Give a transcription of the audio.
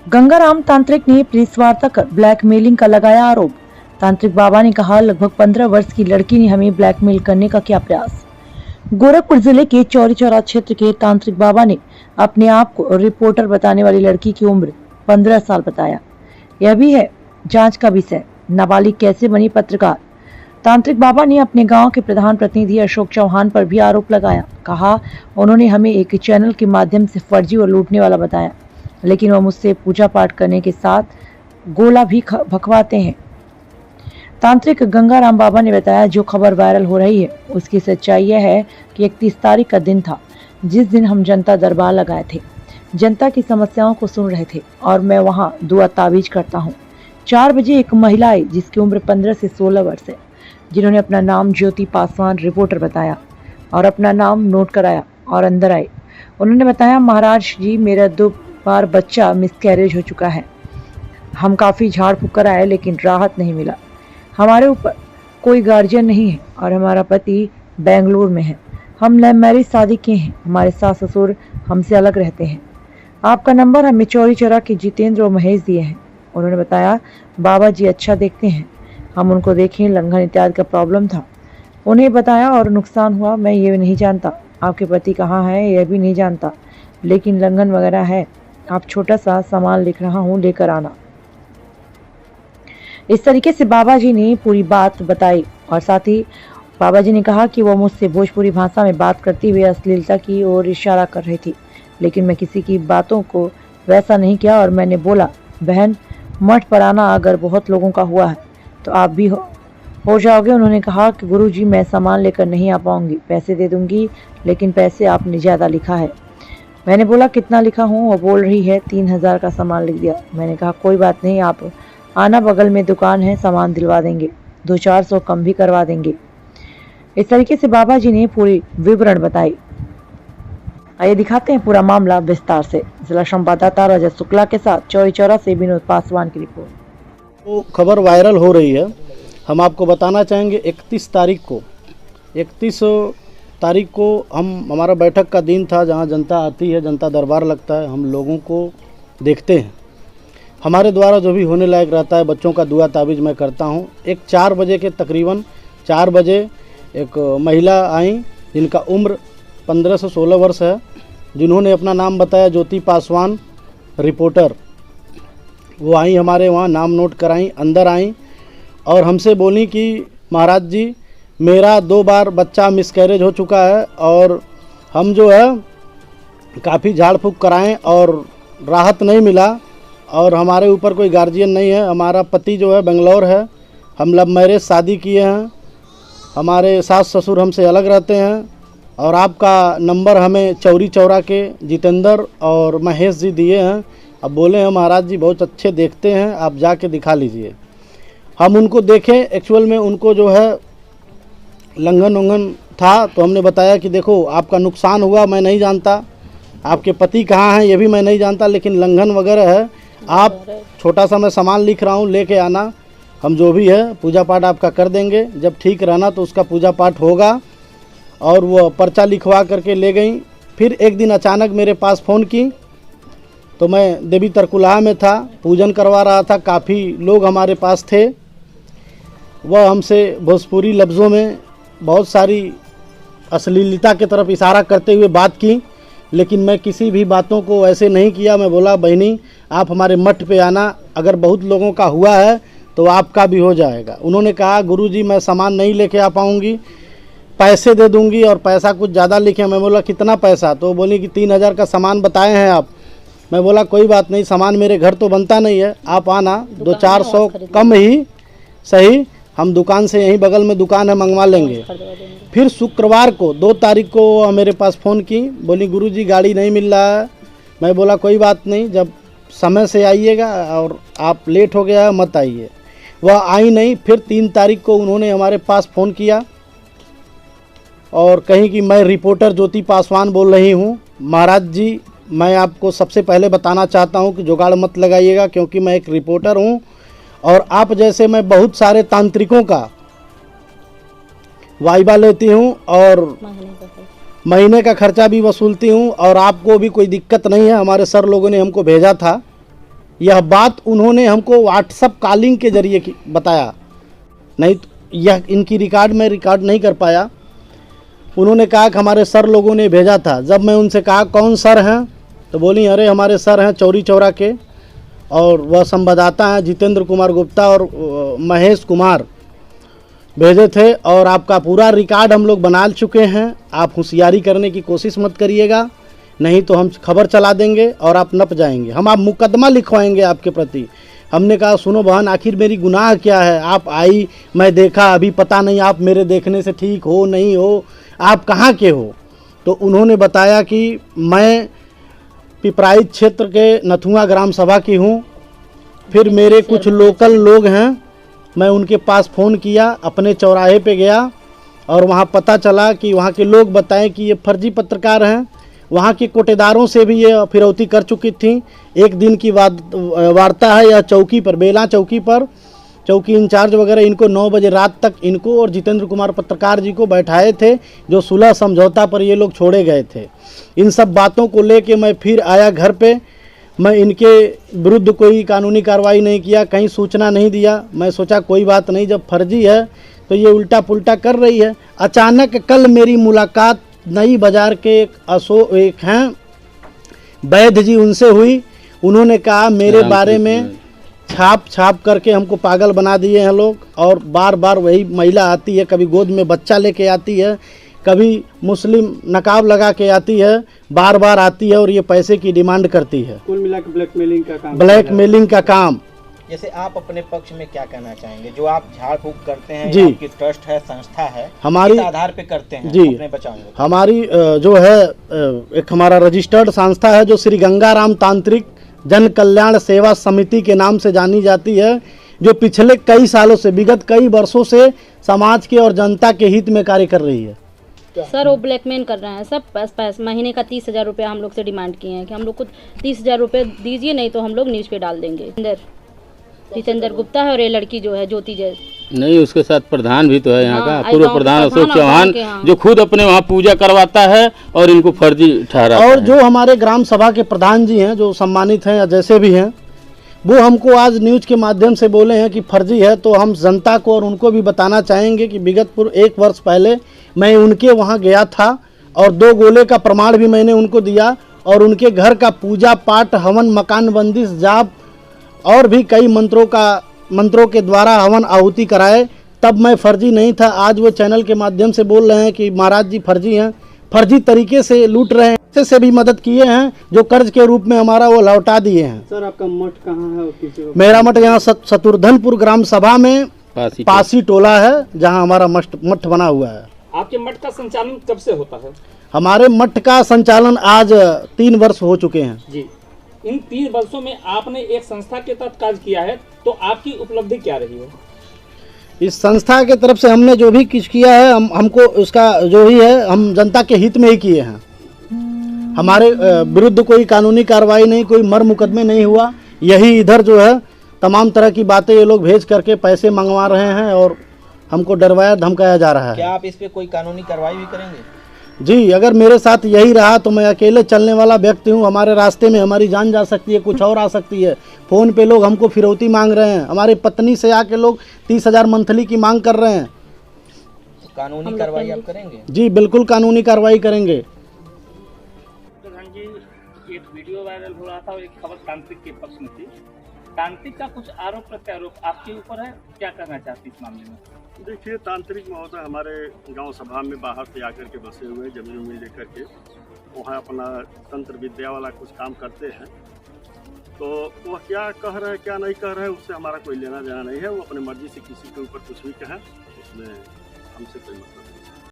गंगाराम तांत्रिक ने प्रेस वार्ता कर ब्लैकमेलिंग का लगाया आरोप। तांत्रिक बाबा ने कहा, लगभग 15 वर्ष की लड़की ने हमें ब्लैकमेल करने का किया प्रयास। गोरखपुर जिले के चौरी चौरा क्षेत्र के तांत्रिक बाबा ने अपने आप को रिपोर्टर बताने वाली लड़की की उम्र 15 साल बताया। यह भी है जांच का विषय, नाबालिग कैसे बनी पत्रकार। तांत्रिक बाबा ने अपने गांव के प्रधान प्रतिनिधि अशोक चौहान पर भी आरोप लगाया। कहा, उन्होंने हमें एक चैनल के माध्यम से फर्जी और लूटने वाला बताया, लेकिन वह मुझसे पूजा पाठ करने के साथ गोला भी भखवाते हैं। तांत्रिक गंगाराम बाबा ने बताया, जो खबर वायरल हो रही है उसकी सच्चाई यह है कि 31 तारीख का दिन था जिस दिन हम जनता दरबार लगाए थे, जनता की समस्याओं को सुन रहे थे और मैं वहां दुआ ताबीज करता हूं। 4 बजे एक महिला आई जिसकी उम्र 15 से 16 वर्ष है, जिन्होंने अपना नाम ज्योति पासवान रिपोर्टर बताया और अपना नाम नोट कराया और अंदर आए। उन्होंने बताया, महाराज जी, मेरा 2 बार बच्चा मिसकैरेज हो चुका है। हम काफ़ी झाड़ फूक कर आए लेकिन राहत नहीं मिला। हमारे ऊपर कोई गार्जियन नहीं है और हमारा पति बेंगलुरु में है। हम लव मैरिज शादी किए हैं। हमारे सास ससुर हमसे अलग रहते हैं। आपका नंबर हमें चौरी चौरा के जितेंद्र और महेश दिए हैं। उन्होंने बताया, बाबा जी अच्छा देखते हैं। हम उनको देखें, लंघन इत्यादि का प्रॉब्लम था, उन्हें बताया और नुकसान हुआ। मैं ये नहीं जानता आपके पति कहाँ है, यह भी नहीं जानता, लेकिन लंघन वगैरह है। आप छोटा सा सामान लिख रहा हूँ, लेकर आना। इस तरीके से बाबा जी ने पूरी बात बताई और साथ ही बाबा जी ने कहा कि वो मुझसे भोजपुरी भाषा में बात करती हुई अश्लीलता की ओर इशारा कर रही थी, लेकिन मैं किसी की बातों को वैसा नहीं किया और मैंने बोला, बहन मठ पर आना अगर बहुत लोगों का हुआ है तो आप भी हो जाओगे। उन्होंने कहा कि गुरुजी मैं सामान लेकर नहीं आ पाऊंगी, पैसे दे दूंगी, लेकिन पैसे आपने ज़्यादा लिखा है। मैंने बोला, कितना लिखा हूँ? वो बोल रही है 3000 का सामान लिख दिया। मैंने कहा, कोई बात नहीं, आप आना, बगल में दुकान है, सामान दिलवा देंगे, 200-400 कम भी करवा देंगे। इस तरीके से बाबा जी ने पूरी विवरण बताई। आइए दिखाते हैं पूरा मामला विस्तार से। जिला संवाददाता रजत शुक्ला के साथ चौरी चौरा से विनोद पासवान की रिपोर्ट। तो खबर वायरल हो रही है, हम आपको बताना चाहेंगे 31 तारीख को हमारा बैठक का दिन था, जहां जनता आती है, जनता दरबार लगता है, हम लोगों को देखते हैं। हमारे द्वारा जो भी होने लायक रहता है, बच्चों का दुआ ताबीज मैं करता हूं। एक 4 बजे के तकरीबन 4 बजे एक महिला आई जिनका उम्र 15 से 16 वर्ष है, जिन्होंने अपना नाम बताया ज्योति पासवान रिपोर्टर। वो आई, हमारे वहाँ नाम नोट कराई, अंदर आई और हमसे बोली कि महाराज जी, मेरा 2 बार बच्चा मिसकैरेज हो चुका है और हम जो है काफ़ी झाड़ फूक कराएं और राहत नहीं मिला और हमारे ऊपर कोई गार्जियन नहीं है। हमारा पति जो है बेंगलोर है, हम लव मैरिज शादी किए हैं, हमारे सास ससुर हमसे अलग रहते हैं और आपका नंबर हमें चौरी चौरा के जितेंद्र और महेश जी दिए हैं। अब बोले हैं, महाराज जी बहुत अच्छे देखते हैं, आप जाके दिखा लीजिए। हम उनको देखें, एक्चुअल में उनको जो है लंघन उंघन था, तो हमने बताया कि देखो आपका नुकसान हुआ, मैं नहीं जानता आपके पति कहाँ हैं, ये भी मैं नहीं जानता, लेकिन लंघन वगैरह है। आप छोटा सा मैं सामान लिख रहा हूँ, लेके आना, हम जो भी है पूजा पाठ आपका कर देंगे। जब ठीक रहना तो उसका पूजा पाठ होगा। और वो पर्चा लिखवा करके ले गई। फिर एक दिन अचानक मेरे पास फ़ोन की, तो मैं देवी तरकुलहा में था, पूजन करवा रहा था, काफ़ी लोग हमारे पास थे। वह हमसे भोजपुरी लफ्ज़ों में बहुत सारी अश्लीलता की तरफ इशारा करते हुए बात की, लेकिन मैं किसी भी बातों को ऐसे नहीं किया। मैं बोला, बहनी आप हमारे मठ पे आना, अगर बहुत लोगों का हुआ है तो आपका भी हो जाएगा। उन्होंने कहा, गुरुजी मैं सामान नहीं लेके आ पाऊँगी, पैसे दे दूंगी और पैसा कुछ ज़्यादा लिखे। मैं बोला, कितना पैसा? तो बोली कि 3000 का सामान बताए हैं आप। मैं बोला, कोई बात नहीं, सामान मेरे घर तो बनता नहीं है, आप आना, 200-400 कम ही सही, हम दुकान से, यहीं बगल में दुकान है, मंगवा लेंगे। फिर शुक्रवार को 2 तारीख को मेरे पास फ़ोन की, बोली गुरुजी गाड़ी नहीं मिल रहा है। मैं बोला, कोई बात नहीं, जब समय से आइएगा और आप लेट हो गया है मत आइए। वह आई नहीं। फिर 3 तारीख को उन्होंने हमारे पास फ़ोन किया और कहीं कि मैं रिपोर्टर ज्योति पासवान बोल रही हूँ। महाराज जी, मैं आपको सबसे पहले बताना चाहता हूँ कि जुगाड़ मत लगाइएगा, क्योंकि मैं एक रिपोर्टर हूँ और आप जैसे मैं बहुत सारे तांत्रिकों का वाइबा लेती हूँ और महीने का खर्चा भी वसूलती हूँ और आपको भी कोई दिक्कत नहीं है। हमारे सर लोगों ने हमको भेजा था यह बात उन्होंने हमको व्हाट्सअप कॉलिंग के जरिए बताया, नहीं तो यह इनकी रिकॉर्ड में रिकॉर्ड नहीं कर पाया। उन्होंने कहा कि हमारे सर लोगों ने भेजा था। जब मैं उनसे कहा कौन सर हैं, तो बोली अरे हमारे सर हैं चौरी चौरा के, और वह संवाददाता हैं जितेंद्र कुमार गुप्ता और महेश कुमार भेजे थे, और आपका पूरा रिकॉर्ड हम लोग बना चुके हैं। आप होशियारी करने की कोशिश मत करिएगा, नहीं तो हम खबर चला देंगे और आप नप जाएंगे, हम आप मुकदमा लिखवाएंगे आपके प्रति। हमने कहा सुनो बहन, आखिर मेरी गुनाह क्या है? आप आई, मैं देखा, अभी पता नहीं आप मेरे देखने से ठीक हो नहीं हो, आप कहाँ के हो? तो उन्होंने बताया कि मैं पिपराइच क्षेत्र के नथुआ ग्राम सभा की हूँ। फिर मेरे कुछ लोकल लोग हैं, मैं उनके पास फ़ोन किया, अपने चौराहे पे गया और वहाँ पता चला कि वहाँ के लोग बताएं कि ये फर्जी पत्रकार हैं। वहाँ के कोटेदारों से भी ये फिरौती कर चुकी थी। एक दिन की वार्ता है, यह चौकी पर, बेला चौकी पर चौकी इंचार्ज वगैरह इनको 9 बजे रात तक इनको और जितेंद्र कुमार पत्रकार जी को बैठाए थे, जो सुलह समझौता पर ये लोग छोड़े गए थे। इन सब बातों को लेके मैं फिर आया घर पे। मैं इनके विरुद्ध कोई कानूनी कार्रवाई नहीं किया, कहीं सूचना नहीं दिया। मैं सोचा कोई बात नहीं, जब फर्जी है तो ये उल्टा पुल्टा कर रही है। अचानक कल मेरी मुलाकात नई बाजार के एक हैं वैद्य जी, उनसे हुई। उन्होंने कहा मेरे बारे में छाप करके हमको पागल बना दिए हैं लोग, और बार बार वही महिला आती है, कभी गोद में बच्चा लेके आती है, कभी मुस्लिम नकाब लगा के आती है, बार बार आती है और ये पैसे की डिमांड करती है। कुल मिलाकर ब्लैकमेलिंग का काम। जैसे आप अपने पक्ष में क्या कहना चाहेंगे? जो आप झाड़ फूक करते हैं, जी, आपकी ट्रस्ट है, संस्था है, हमारी किस आधार पे करते हैं? जी, अपने बचाव में हमारी जो है एक हमारा रजिस्टर्ड संस्था है जो श्री गंगाराम तांत्रिक जन कल्याण सेवा समिति के नाम से जानी जाती है, जो पिछले कई सालों से, विगत कई वर्षों से समाज के और जनता के हित में कार्य कर रही है। सर वो ब्लैकमेल कर रहे हैं, सब पैसे महीने का 30,000 रुपये हम लोग से डिमांड किए हैं कि हम लोग को 30,000 रुपये दीजिए, नहीं तो हम लोग न्यूज़ पे डाल देंगे। जितेंद्र गुप्ता है और ये लड़की जो है ज्योति जय, नहीं, उसके साथ प्रधान भी तो है यहाँ का, हाँ, पूर्व प्रधान अशोक चौहान, जो खुद अपने वहाँ पूजा करवाता है और इनको फर्जी ठहराता है। और जो हमारे ग्राम सभा के प्रधान जी हैं, जो सम्मानित हैं या जैसे भी हैं, वो हमको आज न्यूज़ के माध्यम से बोले हैं कि फर्जी है। तो हम जनता को और उनको भी बताना चाहेंगे कि विगत 1 वर्ष पहले मैं उनके वहाँ गया था और 2 गोले का प्रमाण भी मैंने उनको दिया, और उनके घर का पूजा पाठ, हवन, मकान बंदिश, जाप और भी कई मंत्रों के द्वारा हवन आहुति कराए। तब मैं फर्जी नहीं था। आज वो चैनल के माध्यम से बोल रहे हैं कि महाराज जी फर्जी हैं, फर्जी तरीके से लूट रहे हैं। ऐसे से भी मदद किए हैं जो कर्ज के रूप में हमारा वो लौटा दिए हैं। सर आपका मठ कहाँ है और किसी? मेरा मठ यहाँ शत्रुधनपुर ग्राम सभा में पासी टोला है, जहाँ हमारा मठ बना हुआ है। आपके मठ का संचालन कब से होता है? हमारे मठ का संचालन आज 3 वर्ष हो चुके हैं। जी, इन 3 वर्षों में आपने एक संस्था के तहत कार्य किया है, तो आपकी उपलब्धि क्या रही है? इस संस्था के तरफ से हमने जो भी कुछ किया है, हमको उसका जो ही है, हम जनता के हित में ही किए हैं। हमारे विरुद्ध कोई कानूनी कार्रवाई नहीं, कोई मर मुकदमे नहीं हुआ। यही इधर जो है तमाम तरह की बातें ये लोग भेज करके पैसे मंगवा रहे हैं और हमको डरवाया धमकाया जा रहा है। क्या आप इस पे कोई कानूनी कार्रवाई भी करेंगे? जी, अगर मेरे साथ यही रहा तो मैं अकेले चलने वाला व्यक्ति हूँ। हमारे रास्ते में हमारी जान जा सकती है, कुछ और आ सकती है। फ़ोन पे लोग हमको फिरौती मांग रहे हैं, हमारी पत्नी से आके लोग 30,000 मंथली की मांग कर रहे हैं। कानूनी कार्रवाई आप करेंगे? जी बिल्कुल कानूनी कार्रवाई करेंगे। प्रधान जी, एक वीडियो वायरल हो रहा था और एक खबर तांत्रिक के पक्ष में थी। तांत्रिक का कुछ आरोप प्रत्यारोप आपके ऊपर है, क्या करना चाहती इस मामले में? देखिए, तांत्रिक महोदय हमारे गांव सभा में बाहर से आकर के बसे हुए, जमीन लेकर के वहाँ अपना तंत्र विद्या वाला कुछ काम करते हैं। तो वह क्या कह रहे हैं क्या नहीं कह रहे हैं, उससे हमारा कोई लेना देना नहीं है। वो अपने मर्जी से किसी के ऊपर कुछ भी कहें, उसमें हमसे कोई मतलब नहीं।